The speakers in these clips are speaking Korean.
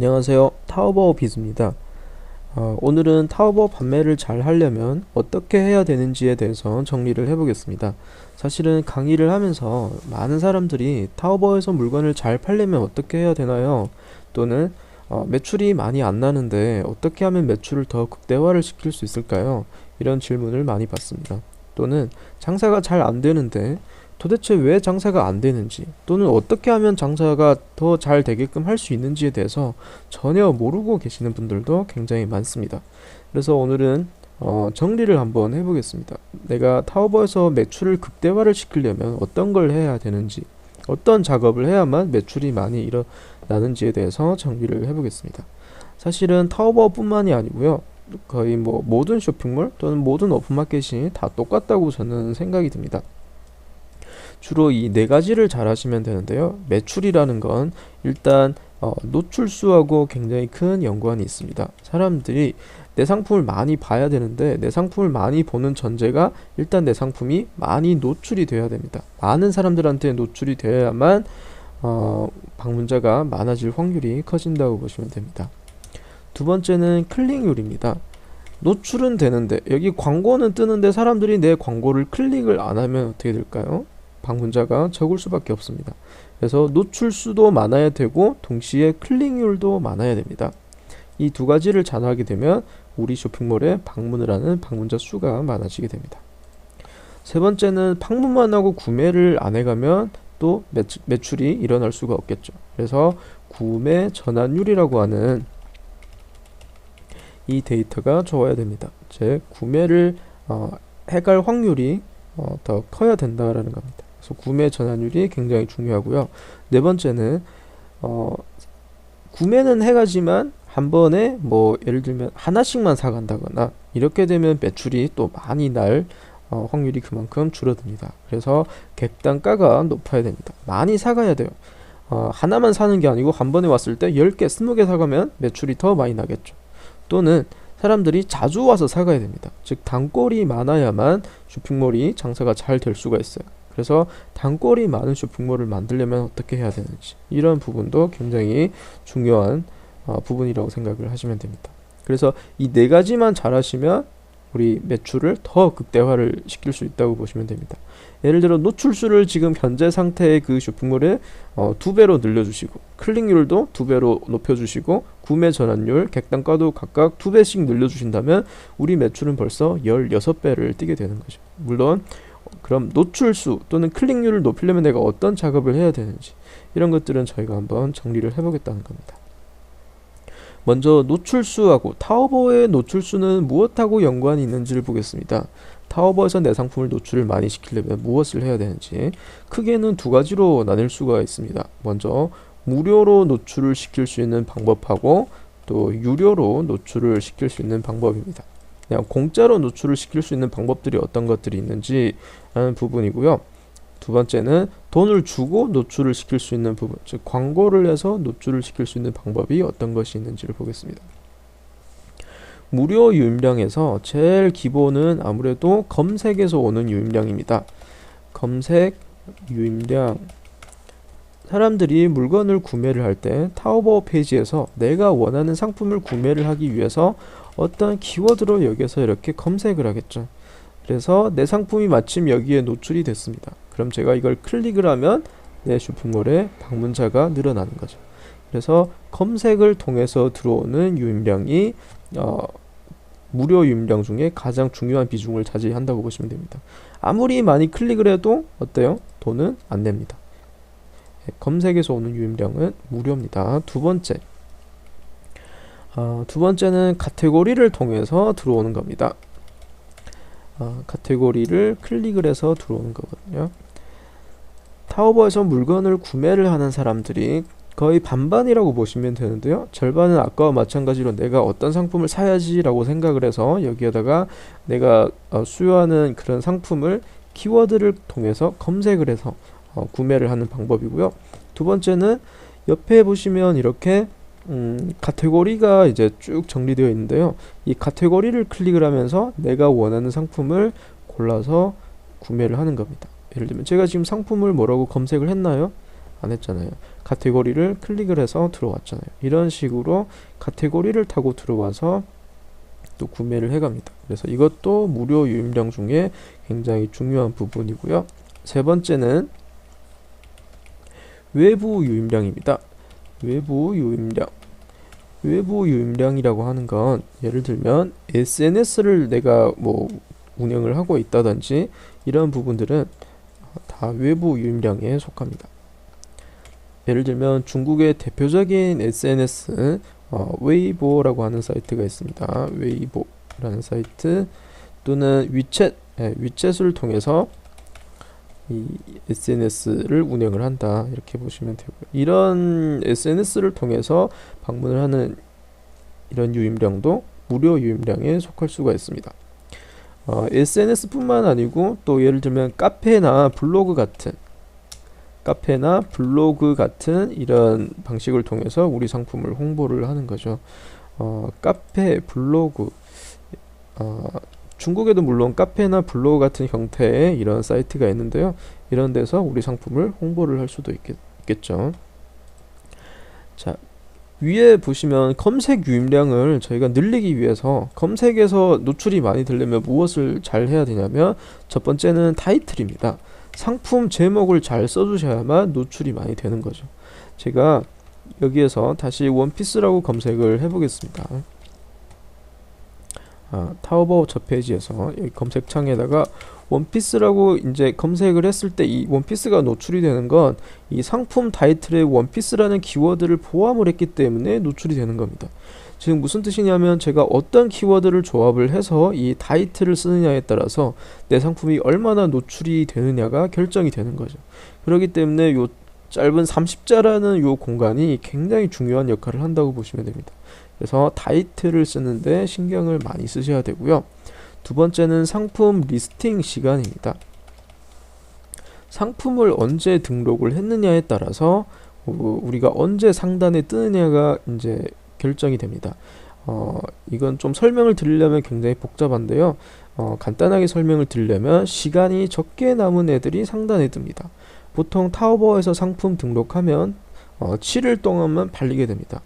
안녕하세요. 타오버 비즈입니다. 오늘은 타오버 판매를 잘 하려면 어떻게 해야 되는지에 대해서 정리를 해보겠습니다. 사실은 강의를 하면서 많은 사람들이 타오버에서 물건을 잘 팔려면 어떻게 해야 되나요? 또는 매출이 많이 안 나는데 어떻게 하면 매출을 더 극대화를 시킬 수 있을까요? 이런 질문을 많이 받습니다. 또는 장사가 잘 안 되는데 도대체 왜 장사가 안 되는지, 또는 어떻게 하면 장사가 더 잘 되게끔 할 수 있는지에 대해서 전혀 모르고 계시는 분들도 굉장히 많습니다. 그래서 오늘은 정리를 한번 해보겠습니다. 내가 타오버에서 매출을 극대화를 시키려면 어떤 걸 해야 되는지, 어떤 작업을 해야만 매출이 많이 일어나는지에 대해서 정리를 해보겠습니다. 사실은 타오버뿐만이 아니고요. 거의 모든 쇼핑몰 또는 모든 오픈마켓이 다 똑같다고 저는 생각이 듭니다. 주로 이 네 가지를 잘 하시면 되는데요. 매출이라는 건 일단 노출수하고 굉장히 큰 연관이 있습니다. 사람들이 내 상품을 많이 봐야 되는데, 내 상품을 많이 보는 전제가 일단 내 상품이 많이 노출이 돼야 됩니다. 많은 사람들한테 노출이 되어야만 방문자가 많아질 확률이 커진다고 보시면 됩니다. 두 번째는 클릭률입니다. 노출은 되는데 여기 광고는 뜨는데 사람들이 내 광고를 클릭을 안 하면 어떻게 될까요? 방문자가 적을 수밖에 없습니다. 그래서 노출수도 많아야 되고 동시에 클릭률도 많아야 됩니다. 이 두 가지를 잘 하게 되면 우리 쇼핑몰에 방문을 하는 방문자 수가 많아지게 됩니다. 세 번째는 방문만 하고 구매를 안 해가면 또 매출이 일어날 수가 없겠죠. 그래서 구매 전환율이라고 하는 이 데이터가 좋아야 됩니다. 즉 구매를 해갈 확률이 더 커야 된다라는 겁니다. 그래서 구매 전환율이 굉장히 중요하고요. 네 번째는 구매는 해가지만 한 번에 예를 들면 하나씩만 사간다거나 이렇게 되면 매출이 또 많이 날 확률이 그만큼 줄어듭니다. 그래서 객단가가 높아야 됩니다. 많이 사가야 돼요. 하나만 사는 게 아니고 한 번에 왔을 때 10개, 20개 사가면 매출이 더 많이 나겠죠. 또는 사람들이 자주 와서 사가야 됩니다. 즉 단골이 많아야만 쇼핑몰이 장사가 잘 될 수가 있어요. 그래서 단골이 많은 쇼핑몰을 만들려면 어떻게 해야 되는지, 이런 부분도 굉장히 중요한 부분이라고 생각을 하시면 됩니다. 그래서 이 네 가지만 잘 하시면 우리 매출을 더 극대화를 시킬 수 있다고 보시면 됩니다. 예를 들어 노출수를 지금 현재 상태의 그 쇼핑몰에 2배로 늘려주시고, 클릭률도 2배로 높여주시고, 구매 전환율, 객단가도 각각 2배씩 늘려주신다면 우리 매출은 벌써 16배를 뛰게 되는 거죠. 물론 그럼 노출수 또는 클릭률을 높이려면 내가 어떤 작업을 해야 되는지, 이런 것들은 저희가 한번 정리를 해보겠다는 겁니다. 먼저 노출수하고 타오버의 노출수는 무엇하고 연관이 있는지를 보겠습니다. 타오버에서 내 상품을 노출을 많이 시키려면 무엇을 해야 되는지 크게는 두 가지로 나눌 수가 있습니다. 먼저 무료로 노출을 시킬 수 있는 방법하고 또 유료로 노출을 시킬 수 있는 방법입니다. 그냥 공짜로 노출을 시킬 수 있는 방법들이 어떤 것들이 있는지 하는 부분이고요. 두 번째는 돈을 주고 노출을 시킬 수 있는 부분, 즉 광고를 해서 노출을 시킬 수 있는 방법이 어떤 것이 있는지를 보겠습니다. 무료 유입량에서 제일 기본은 아무래도 검색에서 오는 유입량입니다. 검색 유입량, 사람들이 물건을 구매를 할 때 타오버 페이지에서 내가 원하는 상품을 구매를 하기 위해서 어떤 키워드로 여기서 이렇게 검색을 하겠죠. 그래서 내 상품이 마침 여기에 노출이 됐습니다. 그럼 제가 이걸 클릭을 하면 내 쇼핑몰에 방문자가 늘어나는 거죠. 그래서 검색을 통해서 들어오는 유입량이 무료 유입량 중에 가장 중요한 비중을 차지한다고 보시면 됩니다. 아무리 많이 클릭을 해도 어때요? 돈은 안 냅니다. 검색에서 오는 유입량은 무료입니다. 두 번째는 카테고리를 통해서 들어오는 겁니다. 카테고리를 클릭을 해서 들어오는 거거든요. 타오버에서 물건을 구매를 하는 사람들이 거의 반반이라고 보시면 되는데요. 절반은 아까와 마찬가지로 내가 어떤 상품을 사야지 라고 생각을 해서 여기에다가 내가 수요하는 그런 상품을 키워드를 통해서 검색을 해서 구매를 하는 방법이고요. 두 번째는 옆에 보시면 이렇게 카테고리가 이제 쭉 정리되어 있는데요. 이 카테고리를 클릭을 하면서 내가 원하는 상품을 골라서 구매를 하는 겁니다. 예를 들면 제가 지금 상품을 뭐라고 검색을 했나요? 안 했잖아요. 카테고리를 클릭을 해서 들어왔잖아요. 이런 식으로 카테고리를 타고 들어와서 또 구매를 해갑니다. 그래서 이것도 무료 유입량 중에 굉장히 중요한 부분이고요. 세 번째는 외부 유입량입니다. 외부 유입량. 외부 유입량이라고 하는 건 예를 들면 SNS를 내가 뭐 운영을 하고 있다든지 이런 부분들은 다 외부 유입량에 속합니다. 예를 들면 중국의 대표적인 SNS 웨이보라고 하는 사이트가 있습니다. 웨이보라는 사이트 또는 위챗, 위챗을 통해서 이 SNS를 운영을 한다 이렇게 보시면 되고요. 이런 SNS를 통해서 방문을 하는 이런 유입량도 무료 유입량에 속할 수가 있습니다. SNS뿐만 아니고 또 예를 들면 카페나 블로그 같은 이런 방식을 통해서 우리 상품을 홍보를 하는 거죠. 카페, 블로그, 중국에도 물론 카페나 블로그 같은 형태의 이런 사이트가 있는데요. 이런 데서 우리 상품을 홍보를 할 수도 있겠죠. 자, 위에 보시면 검색 유입량을 저희가 늘리기 위해서 검색에서 노출이 많이 되려면 무엇을 잘 해야 되냐면 첫 번째는 타이틀입니다. 상품 제목을 잘 써주셔야만 노출이 많이 되는 거죠. 제가 여기에서 다시 원피스라고 검색을 해보겠습니다. 타오바오 첫 페이지에서 여기 검색창에다가 원피스라고 이제 검색을 했을 때 이 원피스가 노출이 되는 건 이 상품 타이틀에 원피스라는 키워드를 포함을 했기 때문에 노출이 되는 겁니다. 지금 무슨 뜻이냐면 제가 어떤 키워드를 조합을 해서 이 타이틀을 쓰느냐에 따라서 내 상품이 얼마나 노출이 되느냐가 결정이 되는 거죠. 그렇기 때문에 요 짧은 30자라는 요 공간이 굉장히 중요한 역할을 한다고 보시면 됩니다. 그래서 타이틀을 쓰는데 신경을 많이 쓰셔야 되고요. 두 번째는 상품 리스팅 시간입니다. 상품을 언제 등록을 했느냐에 따라서 우리가 언제 상단에 뜨느냐가 이제 결정이 됩니다. 이건 좀 설명을 드리려면 굉장히 복잡한데요. 간단하게 설명을 드리려면 시간이 적게 남은 애들이 상단에 뜹니다. 보통 타오바오에서 상품 등록하면 7일 동안만 팔리게 됩니다.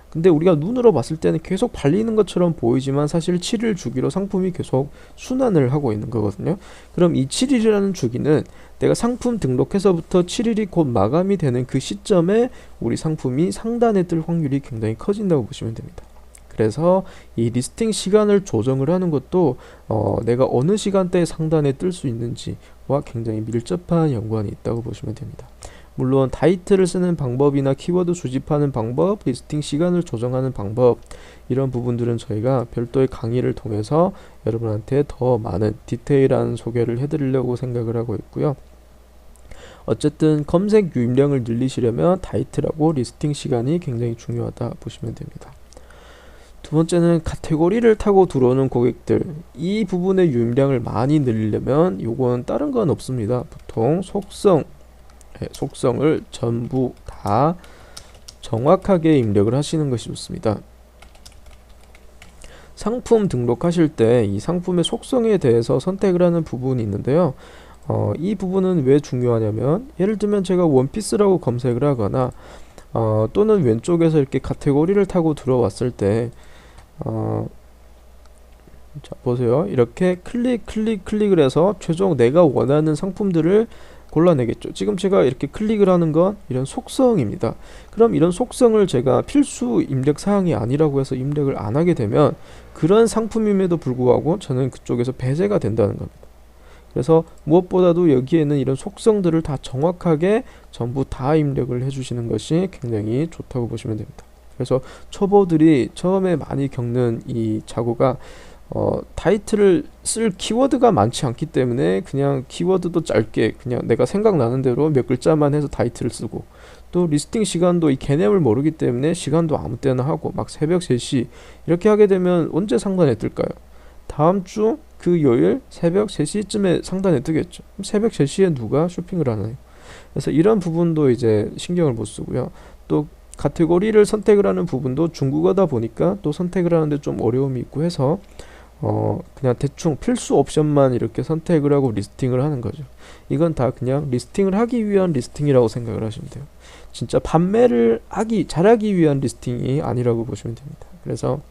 근데 우리가 눈으로 봤을 때는 계속 팔리는 것처럼 보이지만 사실 7일 주기로 상품이 계속 순환을 하고 있는 거거든요. 그럼 이 7일이라는 주기는 내가 상품 등록해서부터 7일이 곧 마감이 되는 그 시점에 우리 상품이 상단에 뜰 확률이 굉장히 커진다고 보시면 됩니다. 그래서 이 리스팅 시간을 조정을 하는 것도 내가 어느 시간대에 상단에 뜰 수 있는지와 굉장히 밀접한 연관이 있다고 보시면 됩니다. 물론 타이틀을 쓰는 방법이나 키워드 수집하는 방법, 리스팅 시간을 조정하는 방법 이런 부분들은 저희가 별도의 강의를 통해서 여러분한테 더 많은 디테일한 소개를 해드리려고 생각을 하고 있고요. 어쨌든 검색 유입량을 늘리시려면 타이틀하고 리스팅 시간이 굉장히 중요하다 보시면 됩니다. 두 번째는 카테고리를 타고 들어오는 고객들, 이 부분의 유입량을 많이 늘리려면 요건 다른 건 없습니다. 보통 속성을 전부 다 정확하게 입력을 하시는 것이 좋습니다. 상품 등록하실 때 이 상품의 속성에 대해서 선택을 하는 부분이 있는데요. 이 부분은 왜 중요하냐면 예를 들면 제가 원피스라고 검색을 하거나 또는 왼쪽에서 이렇게 카테고리를 타고 들어왔을 때 자 보세요. 이렇게 클릭을 해서 최종 내가 원하는 상품들을 골라내겠죠. 지금 제가 이렇게 클릭을 하는 건 이런 속성입니다. 그럼 이런 속성을 제가 필수 입력 사항이 아니라고 해서 입력을 안 하게 되면 그런 상품임에도 불구하고 저는 그쪽에서 배제가 된다는 겁니다. 그래서 무엇보다도 여기에는 이런 속성들을 다 정확하게 전부 다 입력을 해주시는 것이 굉장히 좋다고 보시면 됩니다. 그래서 초보들이 처음에 많이 겪는 이 착오가 타이틀을 쓸 키워드가 많지 않기 때문에 그냥 키워드도 짧게 그냥 내가 생각나는 대로 몇 글자만 해서 타이틀을 쓰고 또 리스팅 시간도 이 개념을 모르기 때문에 시간도 아무 때나 하고 막 새벽 3시 이렇게 하게 되면 언제 상단에 뜰까요? 다음 주 그 요일 새벽 3시쯤에 상단에 뜨겠죠. 그럼 새벽 3시에 누가 쇼핑을 하나요? 그래서 이런 부분도 이제 신경을 못 쓰고요. 또 카테고리를 선택을 하는 부분도 중국어다 보니까 또 선택을 하는데 좀 어려움이 있고 해서 그냥 대충 필수 옵션만 이렇게 선택을 하고 리스팅을 하는 거죠. 이건 다 그냥 리스팅을 하기 위한 리스팅이라고 생각을 하시면 돼요. 진짜 판매를 잘하기 위한 리스팅이 아니라고 보시면 됩니다. 그래서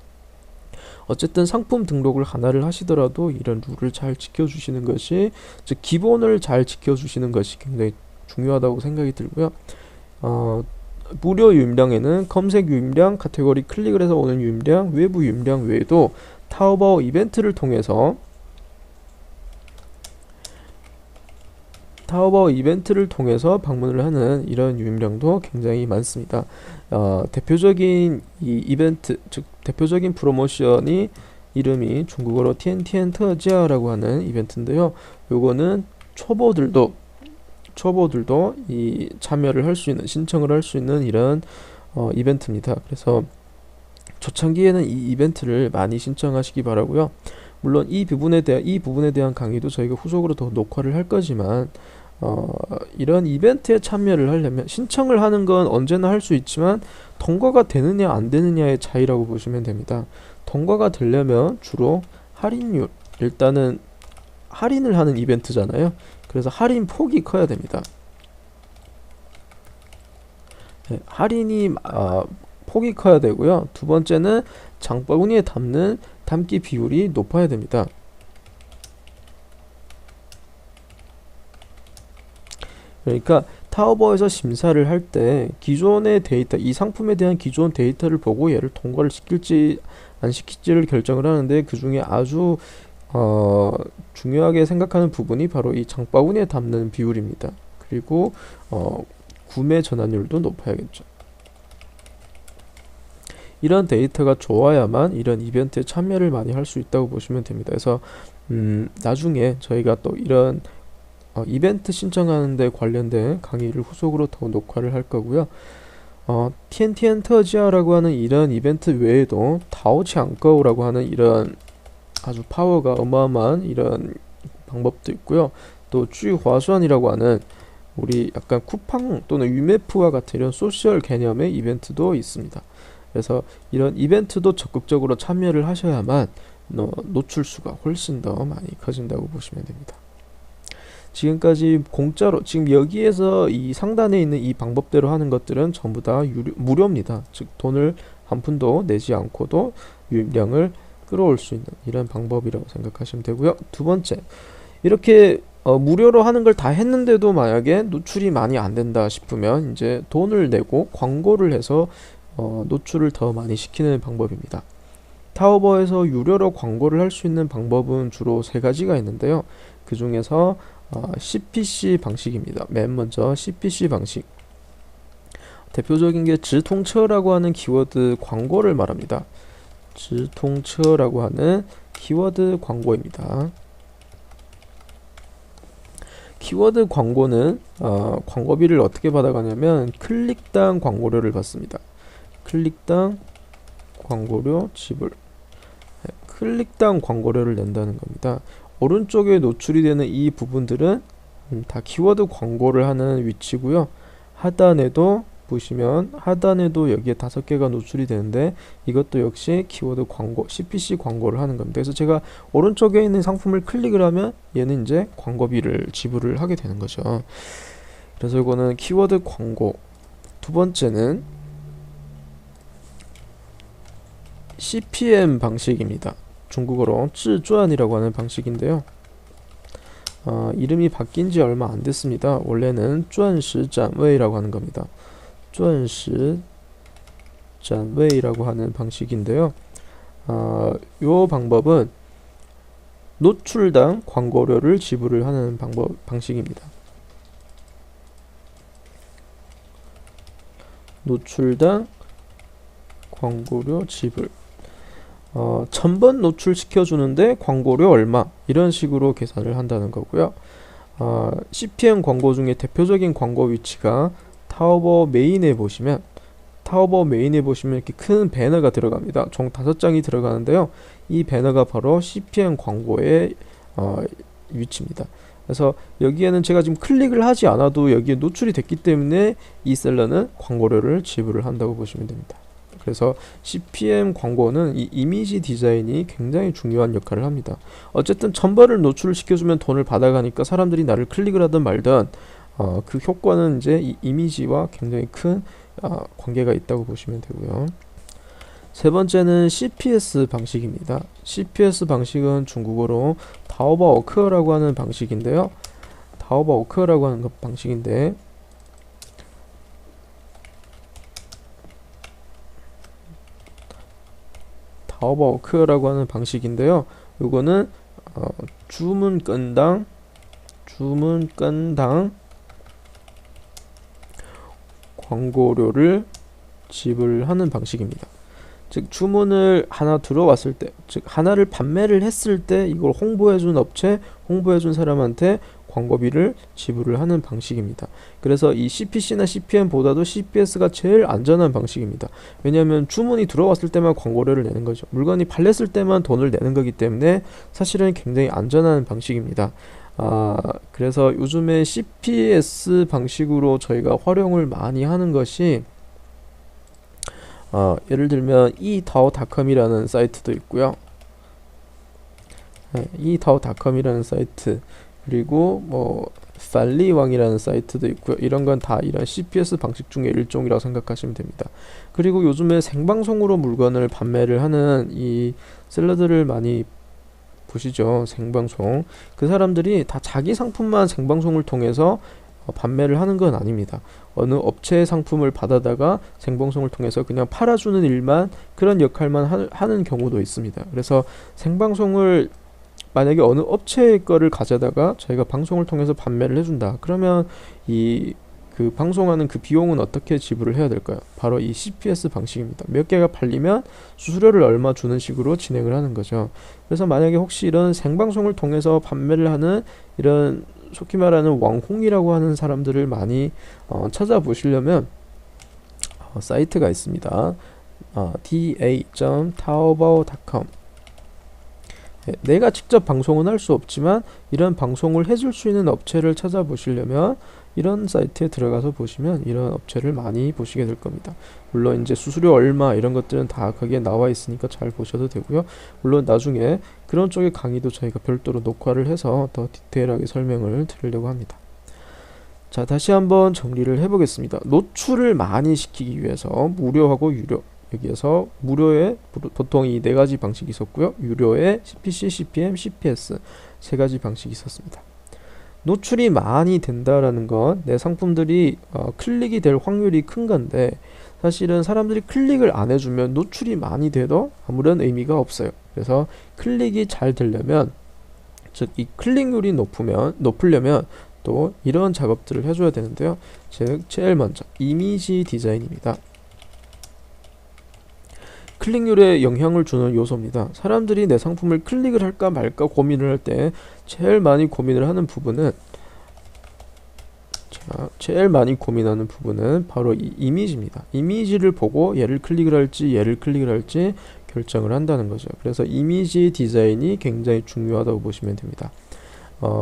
어쨌든 상품 등록을 하나를 하시더라도 이런 룰을 잘 지켜주시는 것이, 즉 기본을 잘 지켜주시는 것이 굉장히 중요하다고 생각이 들고요. 무료 유입량에는 검색 유입량, 카테고리 클릭을 해서 오는 유입량, 외부 유입량 외에도 타오바오 이벤트를 통해서 방문을 하는 이런 유입량도 굉장히 많습니다. 대표적인 이 이벤트, 즉 대표적인 프로모션이 이름이 중국어로 TNTN特价라고 하는 이벤트인데요. 요거는 초보들도 이 참여를 할 수 있는, 신청을 할 수 있는 이런 이벤트입니다. 그래서 초창기에는 이 이벤트를 많이 신청하시기 바라고요. 물론 이 부분에 대한 강의도 저희가 후속으로 더 녹화를 할 거지만, 이런 이벤트에 참여를 하려면 신청을 하는 건 언제나 할 수 있지만 통과가 되느냐 안 되느냐의 차이라고 보시면 됩니다. 통과가 되려면 주로 할인율, 일단은 할인을 하는 이벤트잖아요. 그래서 할인 폭이 커야 됩니다. 네, 할인이 폭이 커야 되고요. 두 번째는 장바구니에 담기 비율이 높아야 됩니다. 그러니까 타오바오에서 심사를 할 때 기존의 데이터, 이 상품에 대한 기존 데이터를 보고 얘를 통과를 시킬지 안 시킬지를 결정을 하는데, 그 중에 아주 중요하게 생각하는 부분이 바로 이 장바구니에 담는 비율입니다. 그리고 구매 전환율도 높아야겠죠. 이런 데이터가 좋아야만 이런 이벤트에 참여를 많이 할 수 있다고 보시면 됩니다. 그래서 나중에 저희가 또 이런 이벤트 신청하는 데 관련된 강의를 후속으로 더 녹화를 할 거고요. TNTN特价라고 하는 이런 이벤트 외에도 타오치앙꺼우라고 하는 이런 아주 파워가 어마어마한 이런 방법도 있고요. 또 쥐화수안이라고 하는 우리 약간 쿠팡 또는 위메프와 같은 이런 소셜 개념의 이벤트도 있습니다. 그래서 이런 이벤트도 적극적으로 참여를 하셔야만 노출수가 훨씬 더 많이 커진다고 보시면 됩니다. 지금까지 공짜로, 지금 여기에서 이 상단에 있는 이 방법대로 하는 것들은 전부 다 무료입니다. 즉 돈을 한 푼도 내지 않고도 유입량을 끌어올 수 있는 이런 방법이라고 생각하시면 되고요. 두 번째, 이렇게 무료로 하는 걸 다 했는데도 만약에 노출이 많이 안 된다 싶으면 이제 돈을 내고 광고를 해서 노출을 더 많이 시키는 방법입니다. 타오바오에서 유료로 광고를 할 수 있는 방법은 주로 세 가지가 있는데요. 그 중에서 CPC 방식입니다. 맨 먼저 CPC 방식. 대표적인 게直通车라고 하는 키워드 광고를 말합니다. 直通车라고 하는 키워드 광고입니다. 키워드 광고는 광고비를 어떻게 받아가냐면 클릭당 광고료를 받습니다. 클릭당 광고료 지불. 클릭당 광고료를 낸다는 겁니다. 오른쪽에 노출이 되는 이 부분들은 다 키워드 광고를 하는 위치고요. 하단에도 보시면 하단에도 여기에 5개가 노출이 되는데 이것도 역시 키워드 광고, CPC 광고를 하는 겁니다. 그래서 제가 오른쪽에 있는 상품을 클릭을 하면 얘는 이제 광고비를 지불을 하게 되는 거죠. 그래서 이거는 키워드 광고. 두 번째는 CPM 방식입니다. 중국어로 自传이라고 하는 방식인데요. 이름이 바뀐 지 얼마 안 됐습니다. 원래는 钻石展位라고 하는 겁니다. 钻石展位라고 하는 방식인데요. 요 방법은 노출당 광고료를 지불을 하는 방식입니다. 노출당 광고료 지불. 1000번 노출시켜주는데 광고료 얼마, 이런 식으로 계산을 한다는 거고요. CPM 광고 중에 대표적인 광고 위치가 타오바오 메인에 보시면 이렇게 큰 배너가 들어갑니다. 총 5장이 들어가는데요. 이 배너가 바로 CPM 광고의 위치입니다. 그래서 여기에는 제가 지금 클릭을 하지 않아도 여기에 노출이 됐기 때문에 이 셀러는 광고료를 지불을 한다고 보시면 됩니다. 그래서 CPM 광고는 이 이미지 디자인이 굉장히 중요한 역할을 합니다. 어쨌든 전벌을 노출을 시켜주면 돈을 받아가니까 사람들이 나를 클릭을 하든 말든 그 효과는 이제 이 이미지와 굉장히 큰 관계가 있다고 보시면 되고요. 세 번째는 CPS 방식입니다. CPS 방식은 중국어로 타오바오커라고 하는 방식인데요. 타오바오커라고 하는 방식인데 타오바오커라고 하는 방식인데요. 요거는 주문건당 광고료를 지불하는 방식입니다. 즉 주문을 하나 들어왔을 때, 즉 하나를 판매를 했을 때 이걸 홍보해준 업체, 홍보해준 사람한테 광고비를 지불을 하는 방식입니다. 그래서 이 CPC나 CPM보다도 CPS가 제일 안전한 방식입니다. 왜냐하면 주문이 들어왔을 때만 광고료를 내는 거죠. 물건이 팔렸을 때만 돈을 내는 거기 때문에 사실은 굉장히 안전한 방식입니다. 그래서 요즘에 CPS 방식으로 저희가 활용을 많이 하는 것이 예를 들면 이타오닷컴이라는 사이트도 있고요. 이타오닷컴이라는 사이트, 그리고 뭐 팔리왕이라는 사이트도 있고요. 이런 건 다 이런 CPS 방식 중에 일종이라고 생각하시면 됩니다. 그리고 요즘에 생방송으로 물건을 판매를 하는 이 셀러들을 많이 보시죠. 생방송. 그 사람들이 다 자기 상품만 생방송을 통해서 판매를 하는 건 아닙니다. 어느 업체의 상품을 받아다가 생방송을 통해서 그냥 팔아주는 일만, 그런 역할만 하는 경우도 있습니다. 그래서 생방송을 만약에 어느 업체의 거를 가져다가 저희가 방송을 통해서 판매를 해준다. 그러면 그 방송하는 그 비용은 어떻게 지불을 해야 될까요? 바로 이 CPS 방식입니다. 몇 개가 팔리면 수수료를 얼마 주는 식으로 진행을 하는 거죠. 그래서 만약에 혹시 이런 생방송을 통해서 판매를 하는 이런 속히 말하는网红이라고 하는 사람들을 많이 찾아보시려면 사이트가 있습니다. da.taobao.com. 내가 직접 방송은 할 수 없지만 이런 방송을 해줄 수 있는 업체를 찾아보시려면 이런 사이트에 들어가서 보시면 이런 업체를 많이 보시게 될 겁니다. 물론 이제 수수료 얼마 이런 것들은 다 거기에 나와 있으니까 잘 보셔도 되고요. 물론 나중에 그런 쪽의 강의도 저희가 별도로 녹화를 해서 더 디테일하게 설명을 드리려고 합니다. 자, 다시 한번 정리를 해보겠습니다. 노출을 많이 시키기 위해서 무료하고 유료, 여기에서 무료에 보통 이 네 가지 방식이 있었고요. 유료에 CPC, CPM, CPS 세 가지 방식이 있었습니다. 노출이 많이 된다라는 건 내 상품들이 클릭이 될 확률이 큰 건데, 사실은 사람들이 클릭을 안 해주면 노출이 많이 돼도 아무런 의미가 없어요. 그래서 클릭이 잘 되려면, 즉 이 클릭률이 높으려면 또 이런 작업들을 해줘야 되는데요. 즉 제일 먼저 이미지 디자인입니다. 클릭률에 영향을 주는 요소입니다. 사람들이 내 상품을 클릭을 할까 말까 고민을 할 때 제일 많이 고민을 하는 부분은 바로 이 이미지입니다. 이미지를 보고 얘를 클릭을 할지 결정을 한다는 거죠. 그래서 이미지 디자인이 굉장히 중요하다고 보시면 됩니다.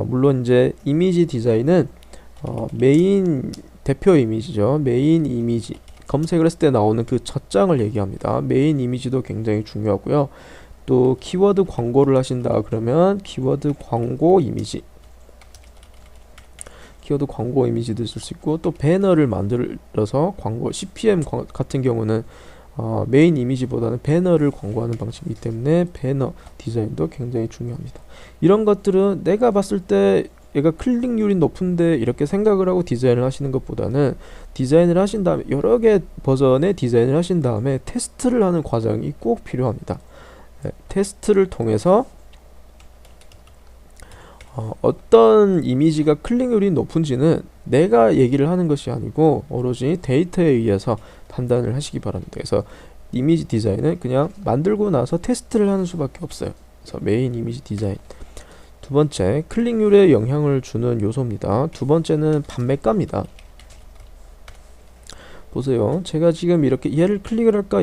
물론 이제 이미지 디자인은 메인 대표 이미지죠. 메인 이미지, 검색을 했을 때 나오는 그 첫 장을 얘기합니다. 메인 이미지도 굉장히 중요하고요. 또 키워드 광고를 하신다 그러면 키워드 광고 이미지도 쓸 수 있고, 또 배너를 만들어서 광고, CPM 같은 경우는 메인 이미지보다는 배너를 광고하는 방식이기 때문에 배너 디자인도 굉장히 중요합니다. 이런 것들은 내가 봤을 때 얘가 클릭률이 높은데 이렇게 생각을 하고 디자인을 하시는 것보다는 디자인을 하신 다음에 여러 개 버전의 디자인을 하신 다음에 테스트를 하는 과정이 꼭 필요합니다. 테스트를 통해서 어떤 이미지가 클릭률이 높은지는 내가 얘기를 하는 것이 아니고 오로지 데이터에 의해서 판단을 하시기 바랍니다. 그래서 이미지 디자인은 그냥 만들고 나서 테스트를 하는 수밖에 없어요. 그래서 메인 이미지 디자인. 두 번째, 클릭률에 영향을 주는 요소입니다. 두 번째는 판매가입니다. 보세요. 제가 지금 이렇게 얘를 클릭을 할까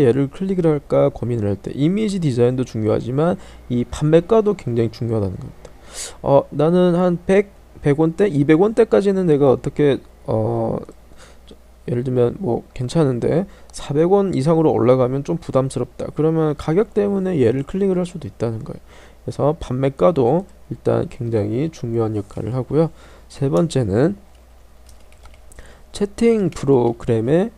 고민을 할 때 이미지 디자인도 중요하지만 이 판매가도 굉장히 중요하다는 겁니다. 나는 한 100원대, 200원대까지는 내가 어떻게 예를 들면 뭐 괜찮은데 400원 이상으로 올라가면 좀 부담스럽다. 그러면 가격 때문에 얘를 클릭을 할 수도 있다는 거예요. 그래서 판매가도 일단 굉장히 중요한 역할을 하고요. 세 번째는 채팅 프로그램의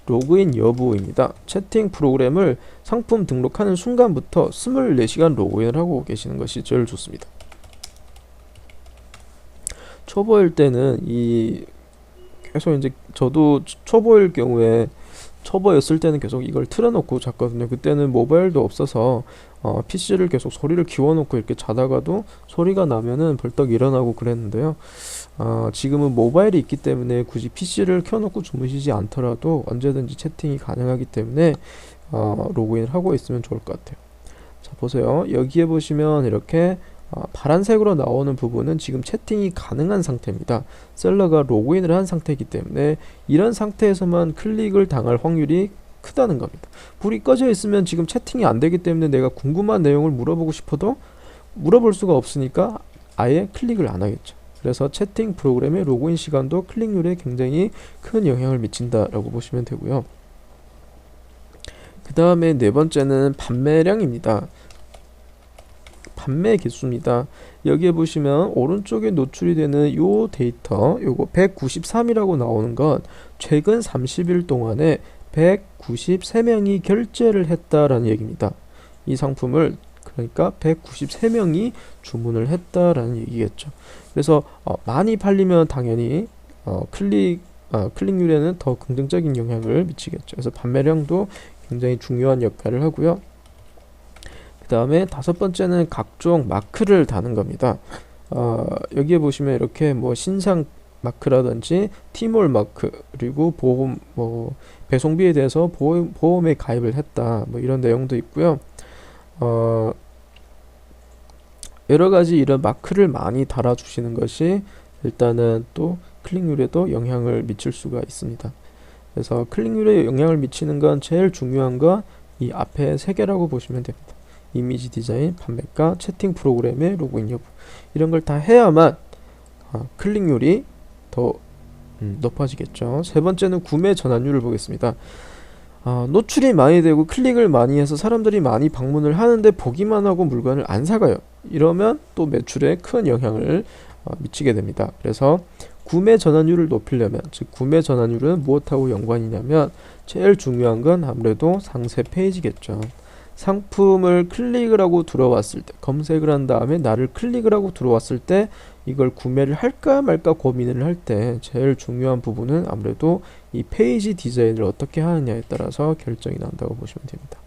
로그인 여부입니다. 채팅 프로그램을 상품 등록하는 순간부터 24시간 로그인을 하고 계시는 것이 제일 좋습니다. 초보일 때는 계속 이제 저도 초보였을 때는 계속 이걸 틀어놓고 잤거든요. 그때는 모바일도 없어서 PC를 계속 소리를 키워놓고 이렇게 자다가도 소리가 나면은 벌떡 일어나고 그랬는데요. 지금은 모바일이 있기 때문에 굳이 PC를 켜놓고 주무시지 않더라도 언제든지 채팅이 가능하기 때문에 로그인을 하고 있으면 좋을 것 같아요. 자, 보세요. 여기에 보시면 이렇게 파란색으로 나오는 부분은 지금 채팅이 가능한 상태입니다. 셀러가 로그인을 한 상태이기 때문에 이런 상태에서만 클릭을 당할 확률이 크다는 겁니다. 불이 꺼져 있으면 지금 채팅이 안 되기 때문에 내가 궁금한 내용을 물어보고 싶어도 물어볼 수가 없으니까 아예 클릭을 안 하겠죠. 그래서 채팅 프로그램의 로그인 시간도 클릭률에 굉장히 큰 영향을 미친다라고 보시면 되고요. 그 다음에 네 번째는 판매량입니다. 판매 개수입니다. 여기에 보시면 오른쪽에 노출이 되는 요 데이터, 요거 193이라고 나오는 건 최근 30일 동안에 193명이 결제를 했다라는 얘기입니다. 이 상품을 그러니까 193명이 주문을 했다라는 얘기겠죠. 그래서 많이 팔리면 당연히 클릭률에는 더 긍정적인 영향을 미치겠죠. 그래서 판매량도 굉장히 중요한 역할을 하고요. 그 다음에 다섯 번째는 각종 마크를 다는 겁니다. 여기에 보시면 이렇게 뭐 신상 마크라든지 티몰 마크, 그리고 보험, 배송비에 대해서 보험에 가입을 했다, 뭐 이런 내용도 있고요. 여러 가지 이런 마크를 많이 달아주시는 것이 일단은 또 클릭률에도 영향을 미칠 수가 있습니다. 그래서 클릭률에 영향을 미치는 건 제일 중요한 건 이 앞에 세 개라고 보시면 됩니다. 이미지 디자인, 판매가, 채팅 프로그램의 로그인 여부, 이런 걸 다 해야만 클릭률이 더 높아지겠죠. 세 번째는 구매 전환율을 보겠습니다. 노출이 많이 되고 클릭을 많이 해서 사람들이 많이 방문을 하는데 보기만 하고 물건을 안 사가요. 이러면 또 매출에 큰 영향을 미치게 됩니다. 그래서 구매 전환율을 높이려면, 즉 구매 전환율은 무엇하고 연관이냐면 제일 중요한 건 아무래도 상세 페이지겠죠. 상품을 클릭을 하고 들어왔을 때, 검색을 한 다음에 나를 클릭을 하고 들어왔을 때 이걸 구매를 할까 말까 고민을 할 때 제일 중요한 부분은 아무래도 이 페이지 디자인을 어떻게 하느냐에 따라서 결정이 난다고 보시면 됩니다.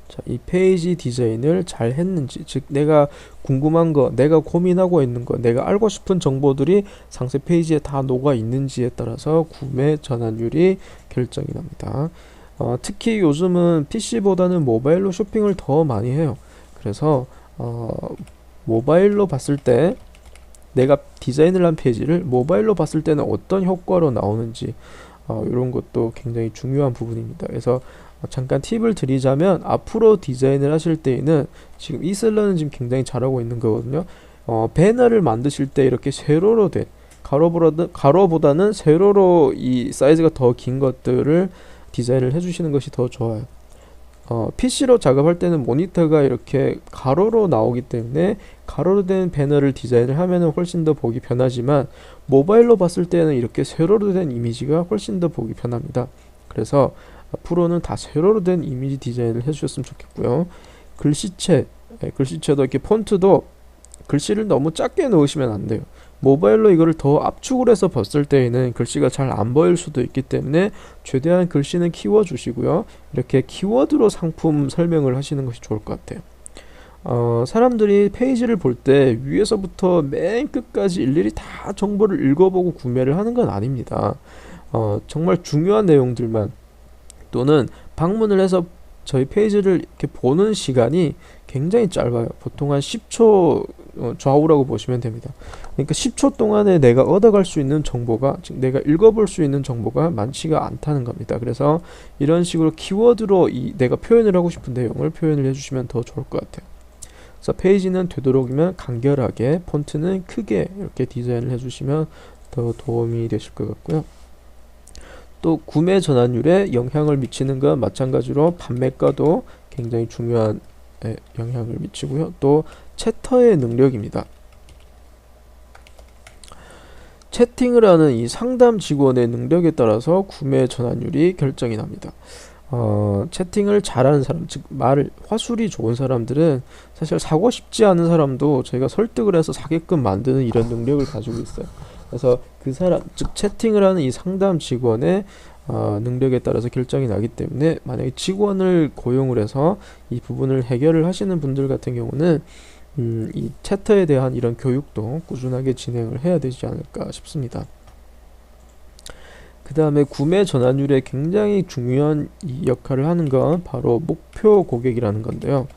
자, 이 페이지 디자인을 잘 했는지, 즉 내가 궁금한 거, 내가 고민하고 있는 거, 내가 알고 싶은 정보들이 상세 페이지에 다 녹아 있는지에 따라서 구매 전환율이 결정이 납니다. 특히 요즘은 PC보다는 모바일로 쇼핑을 더 많이 해요. 그래서 모바일로 봤을 때 내가 디자인을 한 페이지를 모바일로 봤을 때는 어떤 효과로 나오는지 이런 것도 굉장히 중요한 부분입니다. 그래서 잠깐 팁을 드리자면 앞으로 디자인을 하실 때에는 지금 이 셀러는 지금 굉장히 잘하고 있는 거거든요. 배너를 만드실 때 이렇게 세로로 된 가로보다는 세로로 이 사이즈가 더 긴 것들을 디자인을 해주시는 것이 더 좋아요. PC로 작업할 때는 모니터가 이렇게 가로로 나오기 때문에 가로로 된 배너를 디자인을 하면 훨씬 더 보기 편하지만 모바일로 봤을 때는 이렇게 세로로 된 이미지가 훨씬 더 보기 편합니다. 그래서 앞으로는 다 세로로 된 이미지 디자인을 해주셨으면 좋겠고요. 글씨체도 이렇게 폰트도 글씨를 너무 작게 넣으시면 안 돼요. 모바일로 이거를 더 압축을 해서 봤을 때에는 글씨가 잘 안 보일 수도 있기 때문에 최대한 글씨는 키워 주시고요. 이렇게 키워드로 상품 설명을 하시는 것이 좋을 것 같아요. 사람들이 페이지를 볼 때 위에서부터 맨 끝까지 일일이 다 정보를 읽어보고 구매를 하는 건 아닙니다. 정말 중요한 내용들만, 또는 방문을 해서 저희 페이지를 이렇게 보는 시간이 굉장히 짧아요. 보통 한 10초 좌우라고 보시면 됩니다. 그러니까 10초 동안에 내가 얻어갈 수 있는 정보가, 즉 내가 읽어볼 수 있는 정보가 많지가 않다는 겁니다. 그래서 이런 식으로 키워드로 내가 표현을 하고 싶은 내용을 표현을 해주시면 더 좋을 것 같아요. 그래서 페이지는 되도록이면 간결하게, 폰트는 크게 이렇게 디자인을 해주시면 더 도움이 되실 것 같고요. 또 구매 전환율에 영향을 미치는 건 마찬가지로 판매가도 굉장히 중요한 영향을 미치고요. 또 채터의 능력입니다. 채팅을 하는 이 상담 직원의 능력에 따라서 구매 전환율이 결정이 납니다. 채팅을 잘하는 사람, 즉 화술이 좋은 사람들은 사실 사고 싶지 않은 사람도 저희가 설득을 해서 사게끔 만드는 이런 능력을 가지고 있어요. 그래서 그 사람, 즉 채팅을 하는 이 상담 직원의 능력에 따라서 결정이 나기 때문에 만약에 직원을 고용을 해서 이 부분을 해결을 하시는 분들 같은 경우는 이 채터에 대한 이런 교육도 꾸준하게 진행을 해야 되지 않을까 싶습니다. 그 다음에 구매 전환율에 굉장히 중요한 이 역할을 하는 건 바로 목표 고객이라는 건데요.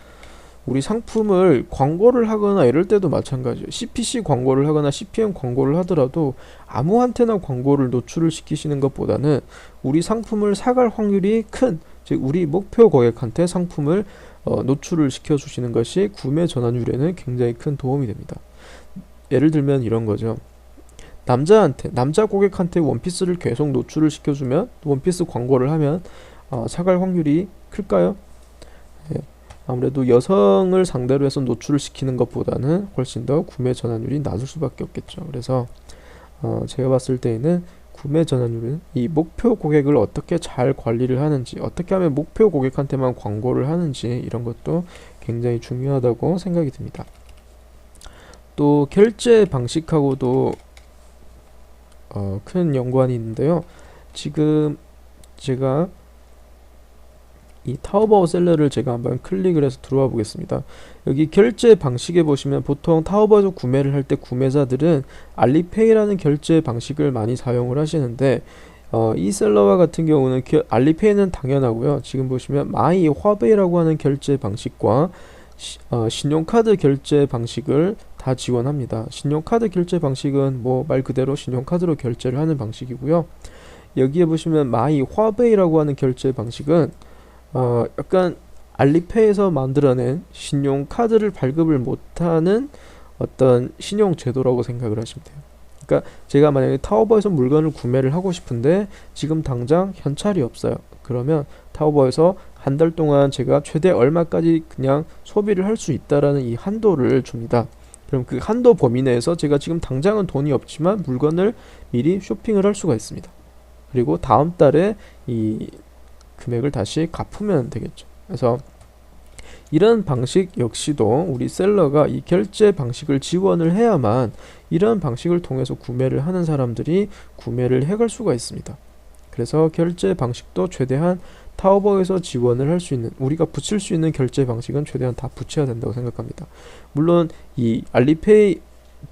우리 상품을 광고를 하거나 이럴 때도 마찬가지예요. CPC 광고를 하거나 CPM 광고를 하더라도 아무한테나 광고를 노출을 시키시는 것보다는 우리 상품을 사갈 확률이 큰, 즉 우리 목표 고객한테 상품을 노출을 시켜주시는 것이 구매 전환율에는 굉장히 큰 도움이 됩니다. 예를 들면 이런 거죠. 남자 고객한테 원피스를 계속 노출을 시켜주면, 원피스 광고를 하면 사갈 확률이 클까요? 예. 아무래도 여성을 상대로 해서 노출을 시키는 것보다는 훨씬 더 구매 전환율이 낮을 수밖에 없겠죠. 그래서 제가 봤을 때에는 구매 전환율은 이 목표 고객을 어떻게 잘 관리를 하는지, 어떻게 하면 목표 고객한테만 광고를 하는지, 이런 것도 굉장히 중요하다고 생각이 듭니다. 또 결제 방식하고도 큰 연관이 있는데요. 지금 제가 이 타오바오 셀러를 제가 한번 클릭을 해서 들어와 보겠습니다. 여기 결제 방식에 보시면 보통 타오바오에서 구매를 할 때 구매자들은 알리페이라는 결제 방식을 많이 사용을 하시는데 이 셀러와 같은 경우는 알리페이는 당연하고요. 지금 보시면 마이 화베이라고 하는 결제 방식과 신용카드 결제 방식을 다 지원합니다. 신용카드 결제 방식은 뭐 말 그대로 신용카드로 결제를 하는 방식이고요. 여기에 보시면 마이 화베이라고 하는 결제 방식은 약간 알리페이에서 만들어낸 신용카드를 발급을 못하는 어떤 신용제도라고 생각을 하시면 돼요. 그러니까 제가 만약에 타오바오에서 물건을 구매를 하고 싶은데 지금 당장 현찰이 없어요. 그러면 타오바오에서 한 달 동안 제가 최대 얼마까지 그냥 소비를 할 수 있다라는 이 한도를 줍니다. 그럼 그 한도 범위 내에서 제가 지금 당장은 돈이 없지만 물건을 미리 쇼핑을 할 수가 있습니다. 그리고 다음 달에 이 금액을 다시 갚으면 되겠죠. 그래서 이런 방식 역시도 우리 셀러가 이 결제 방식을 지원을 해야만 이런 방식을 통해서 구매를 하는 사람들이 구매를 해갈 수가 있습니다. 그래서 결제 방식도 최대한 타오바오에서 지원을 할 수 있는, 우리가 붙일 수 있는 결제 방식은 최대한 다 붙여야 된다고 생각합니다. 물론 이 알리페이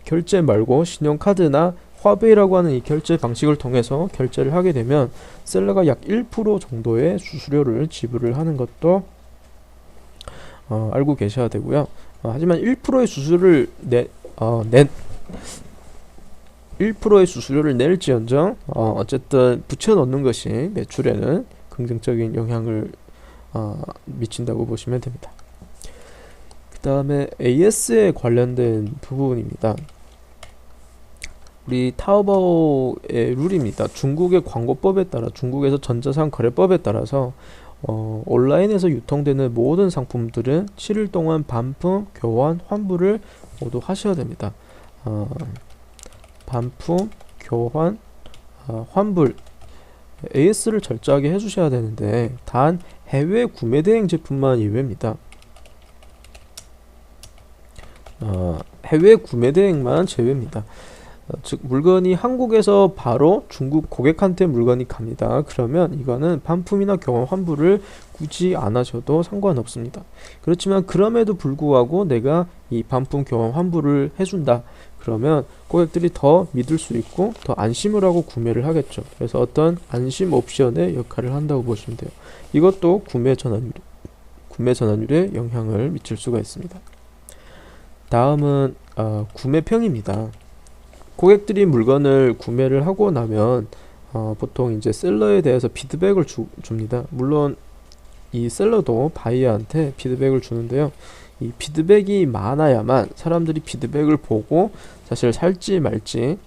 결제 말고 신용카드나 화베이라고 하는 이 결제 방식을 통해서 결제를 하게 되면 셀러가 약 1% 정도의 수수료를 지불을 하는 것도 알고 계셔야 되고요. 하지만 1%의 수수료를 1%의 수수료를 낼지언정 어쨌든 붙여넣는 것이 매출에는 긍정적인 영향을 미친다고 보시면 됩니다. 그 다음에 AS에 관련된 부분입니다. 우리 타오바오의 룰입니다. 중국의 광고법에 따라, 중국에서 전자상 거래법에 따라서 온라인에서 유통되는 모든 상품들은 7일 동안 반품, 교환, 환불을 모두 하셔야 됩니다. 반품, 교환, 환불, AS를 철저하게 해주셔야 되는데 단 해외 구매 대행 제품만 예외입니다. 해외 구매 대행만 제외입니다. 즉 물건이 한국에서 바로 중국 고객한테 물건이 갑니다. 그러면 이거는 반품이나 교환 환불을 굳이 안 하셔도 상관없습니다. 그렇지만 그럼에도 불구하고 내가 이 반품 교환 환불을 해준다. 그러면 고객들이 더 믿을 수 있고 더 안심을 하고 구매를 하겠죠. 그래서 어떤 안심 옵션의 역할을 한다고 보시면 돼요. 이것도 구매 전환율에 영향을 미칠 수가 있습니다. 다음은 구매평입니다. 고객들이 물건을 구매를 하고 나면 보통 이제 셀러에 대해서 피드백을 줍니다. 물론 이 셀러도 바이어한테 피드백을 주는데요. 이 피드백이 많아야만 사람들이 피드백을 보고 사실 살지 말지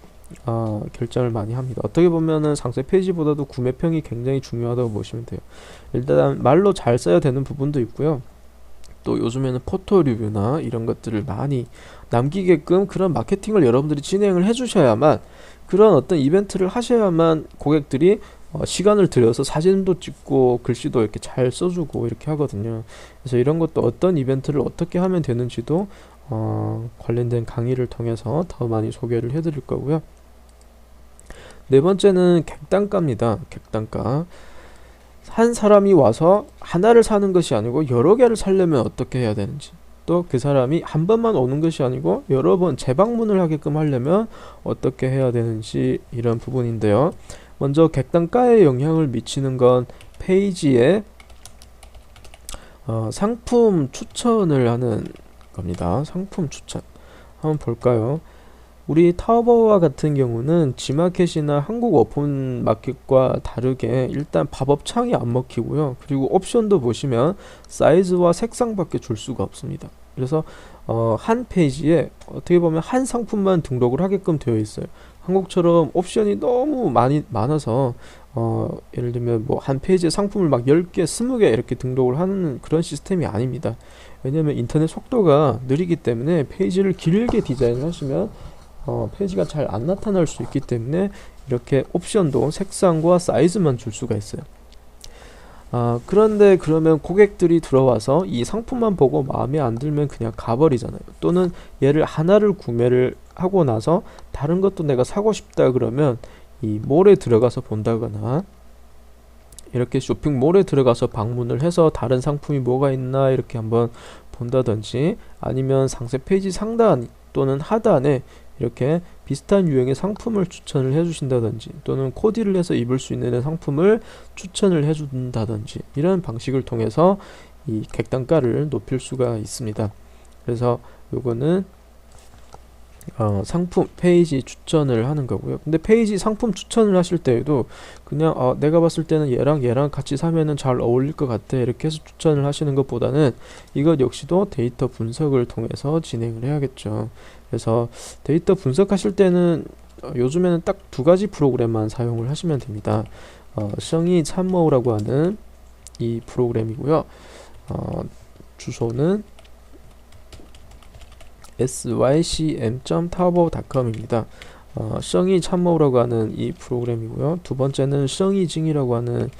결정을 많이 합니다. 어떻게 보면은 상세 페이지보다도 구매평이 굉장히 중요하다고 보시면 돼요. 일단 말로 잘 써야 되는 부분도 있고요. 또 요즘에는 포토 리뷰나 이런 것들을 많이 남기게끔 그런 마케팅을 여러분들이 진행을 해주셔야만, 그런 어떤 이벤트를 하셔야만 고객들이 시간을 들여서 사진도 찍고 글씨도 이렇게 잘 써주고 이렇게 하거든요. 그래서 이런 것도 어떤 이벤트를 어떻게 하면 되는지도 관련된 강의를 통해서 더 많이 소개를 해드릴 거고요. 네 번째는 객단가입니다. 객단가. 한 사람이 와서 하나를 사는 것이 아니고 여러 개를 사려면 어떻게 해야 되는지, 또 그 사람이 한 번만 오는 것이 아니고 여러 번 재방문을 하게끔 하려면 어떻게 해야 되는지, 이런 부분인데요. 먼저 객단가에 영향을 미치는 건 페이지에 상품 추천을 하는 겁니다. 상품 추천 한번 볼까요? 우리 타오바오와 같은 경우는 지마켓이나 한국 오픈마켓과 다르게 일단 팝업 창이 안 먹히고요. 그리고 옵션도 보시면 사이즈와 색상밖에 줄 수가 없습니다. 그래서 한 페이지에 어떻게 보면 한 상품만 등록을 하게끔 되어 있어요. 한국처럼 옵션이 너무 많아서 예를 들면 뭐 한 페이지에 상품을 막 10개, 20개 이렇게 등록을 하는 그런 시스템이 아닙니다. 왜냐면 인터넷 속도가 느리기 때문에 페이지를 길게 디자인을 하시면 페이지가 잘 안 나타날 수 있기 때문에 이렇게 옵션도 색상과 사이즈만 줄 수가 있어요. 그런데 그러면 고객들이 들어와서 이 상품만 보고 마음에 안 들면 그냥 가버리잖아요. 또는 얘를 하나를 구매를 하고 나서 다른 것도 내가 사고 싶다 그러면 이 몰에 들어가서 본다거나, 이렇게 쇼핑몰에 들어가서 방문을 해서 다른 상품이 뭐가 있나 이렇게 한번 본다든지, 아니면 상세 페이지 상단 또는 하단에 이렇게 비슷한 유형의 상품을 추천을 해주신다든지, 또는 코디를 해서 입을 수 있는 상품을 추천을 해준다든지, 이런 방식을 통해서 이 객단가를 높일 수가 있습니다. 그래서 요거는 상품 페이지 추천을 하는 거고요. 근데 페이지 상품 추천을 하실 때에도 그냥 내가 봤을 때는 얘랑 같이 사면은 잘 어울릴 것 같아 이렇게 해서 추천을 하시는 것보다는 이것 역시도 데이터 분석을 통해서 진행을 해야겠죠. 그래서 데이터 분석하실 때는 요즘에는 딱 두 가지 프로그램만 사용을 하시면 됩니다. 성이 참모라고 하는 이 프로그램이고요. 주소는 sycm.taobao.com입니다. 성이 참모라고 하는 이 프로그램이고요. 두 번째는 성이징이라고 하는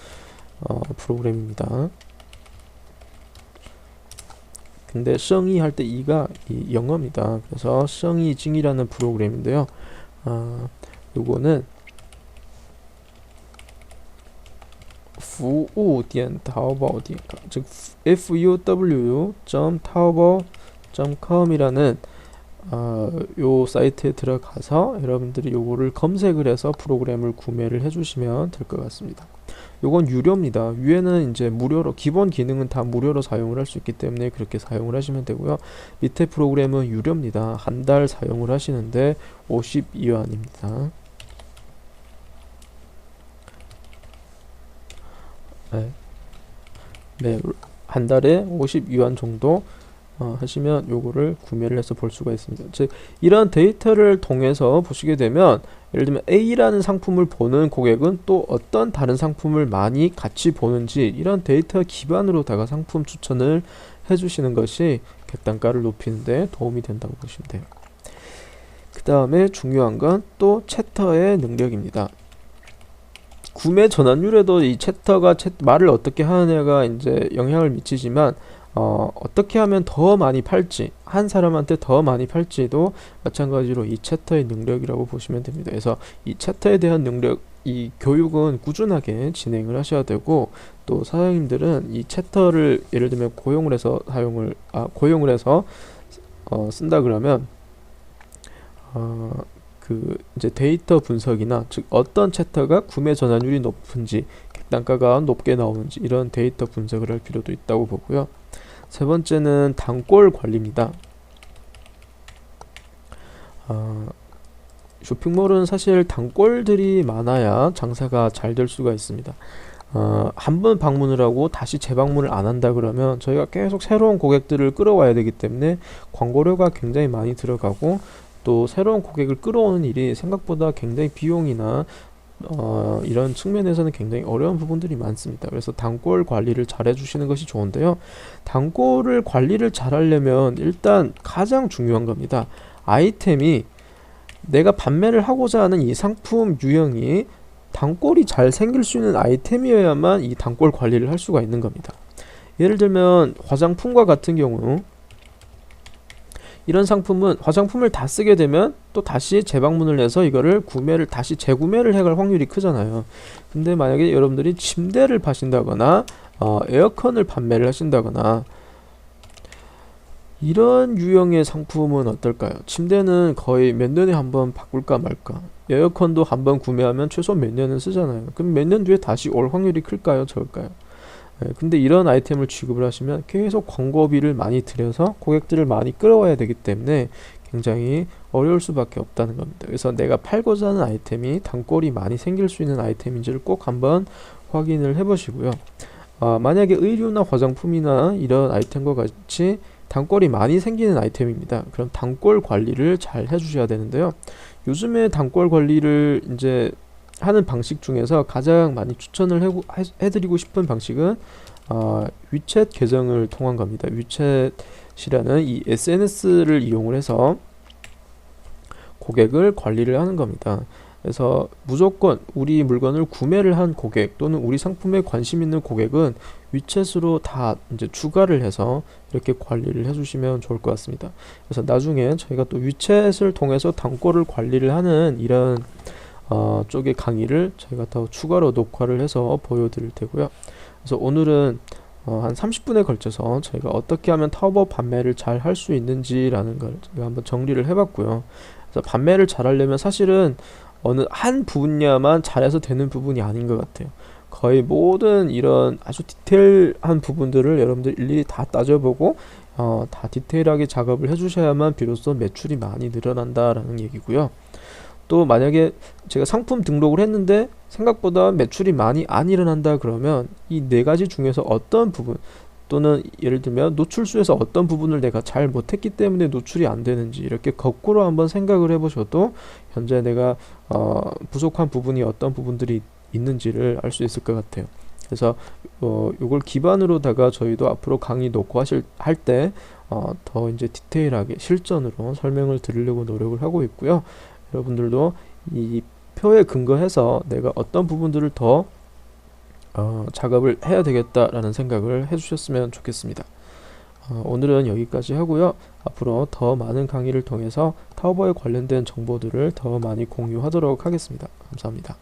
프로그램입니다. 근데 성이 할 때 이가 이 영어입니다. 그래서 성이징이라는 프로그램인데요. 요거는 服务点淘宝点 즉 fuw.taobao.com이라는 요 사이트에 들어가서 여러분들이 요거를 검색을 해서 프로그램을 구매를 해주시면 될 것 같습니다. 요건 유료입니다. 위에는 이제 무료로, 기본 기능은 다 무료로 사용을 할 수 있기 때문에 그렇게 사용을 하시면 되고요. 밑에 프로그램은 유료입니다. 한 달 사용을 하시는데 52위안입니다. 네, 한 달에 52위안 정도 하시면 요거를 구매를 해서 볼 수가 있습니다. 즉 이런 데이터를 통해서 보시게 되면, 예를 들면 A라는 상품을 보는 고객은 또 어떤 다른 상품을 많이 같이 보는지, 이런 데이터 기반으로다가 상품 추천을 해주시는 것이 객단가를 높이는 데 도움이 된다고 보시면 돼요. 그 다음에 중요한 건 또 챕터의 능력입니다. 구매 전환율에도 이 챕터가 말을 어떻게 하느냐가 이제 영향을 미치지만, 어떻게 하면 더 많이 팔지, 한 사람한테 더 많이 팔지도 마찬가지로 이 챕터의 능력이라고 보시면 됩니다. 그래서 이 챕터에 대한 능력, 이 교육은 꾸준하게 진행을 하셔야 되고, 또 사장님들은 이 챕터를 예를 들면 고용을 해서 쓴다 그러면 그 이제 데이터 분석이나, 즉 어떤 챕터가 구매 전환율이 높은지, 객단가가 높게 나오는지, 이런 데이터 분석을 할 필요도 있다고 보고요. 세 번째는 단골 관리입니다. 쇼핑몰은 사실 단골들이 많아야 장사가 잘 될 수가 있습니다. 한 번 방문을 하고 다시 재방문을 안 한다 그러면 저희가 계속 새로운 고객들을 끌어와야 되기 때문에 광고료가 굉장히 많이 들어가고, 또 새로운 고객을 끌어오는 일이 생각보다 굉장히 비용이나 이런 측면에서는 굉장히 어려운 부분들이 많습니다. 그래서 단골 관리를 잘 해주시는 것이 좋은데요. 단골을 관리를 잘 하려면 일단 가장 중요한 겁니다. 아이템이, 내가 판매를 하고자 하는 이 상품 유형이 단골이 잘 생길 수 있는 아이템이어야만 이 단골 관리를 할 수가 있는 겁니다. 예를 들면 화장품과 같은 경우, 이런 상품은 화장품을 다 쓰게 되면 또 다시 재방문을 해서 이거를 다시 재구매를 해갈 확률이 크잖아요. 근데 만약에 여러분들이 침대를 파신다거나 에어컨을 판매를 하신다거나 이런 유형의 상품은 어떨까요? 침대는 거의 몇 년에 한 번 바꿀까 말까. 에어컨도 한 번 구매하면 최소 몇 년은 쓰잖아요. 그럼 몇 년 뒤에 다시 올 확률이 클까요? 적을까요? 근데 이런 아이템을 취급을 하시면 계속 광고비를 많이 들여서 고객들을 많이 끌어와야 되기 때문에 굉장히 어려울 수밖에 없다는 겁니다. 그래서 내가 팔고자 하는 아이템이 단골이 많이 생길 수 있는 아이템인지를 꼭 한번 확인을 해 보시고요. 만약에 의류나 화장품이나 이런 아이템과 같이 단골이 많이 생기는 아이템입니다. 그럼 단골 관리를 잘 해주셔야 되는데요. 요즘에 단골 관리를 이제 하는 방식 중에서 가장 많이 추천을 해드리고 싶은 방식은 위챗 계정을 통한 겁니다. 위챗이라는 이 SNS를 이용을 해서 고객을 관리를 하는 겁니다. 그래서 무조건 우리 물건을 구매를 한 고객 또는 우리 상품에 관심 있는 고객은 위챗으로 다 이제 추가를 해서 이렇게 관리를 해주시면 좋을 것 같습니다. 그래서 나중에 저희가 또 위챗을 통해서 단골을 관리를 하는 이런 쪽의 강의를 저희가 더 추가로 녹화를 해서 보여드릴 테고요. 그래서 오늘은 한 30분에 걸쳐서 저희가 어떻게 하면 타오바오 판매를 잘 할 수 있는지라는 걸 저희가 한번 정리를 해봤고요. 그래서 판매를 잘 하려면 사실은 어느 한 분야만 잘해서 되는 부분이 아닌 것 같아요. 거의 모든 이런 아주 디테일한 부분들을 여러분들 일일이 다 따져보고 다 디테일하게 작업을 해주셔야만 비로소 매출이 많이 늘어난다라는 얘기고요. 또 만약에 제가 상품 등록을 했는데 생각보다 매출이 많이 안 일어난다 그러면 이 네 가지 중에서 어떤 부분, 또는 예를 들면 노출수에서 어떤 부분을 내가 잘 못했기 때문에 노출이 안 되는지, 이렇게 거꾸로 한번 생각을 해보셔도 현재 내가 부족한 부분이 어떤 부분들이 있는지를 알 수 있을 것 같아요. 그래서 이걸 기반으로다가 저희도 앞으로 강의 할 때 더 이제 디테일하게 실전으로 설명을 드리려고 노력을 하고 있고요. 여러분들도 이 표에 근거해서 내가 어떤 부분들을 더 작업을 해야 되겠다라는 생각을 해주셨으면 좋겠습니다. 오늘은 여기까지 하고요. 앞으로 더 많은 강의를 통해서 타오바오에 관련된 정보들을 더 많이 공유하도록 하겠습니다. 감사합니다.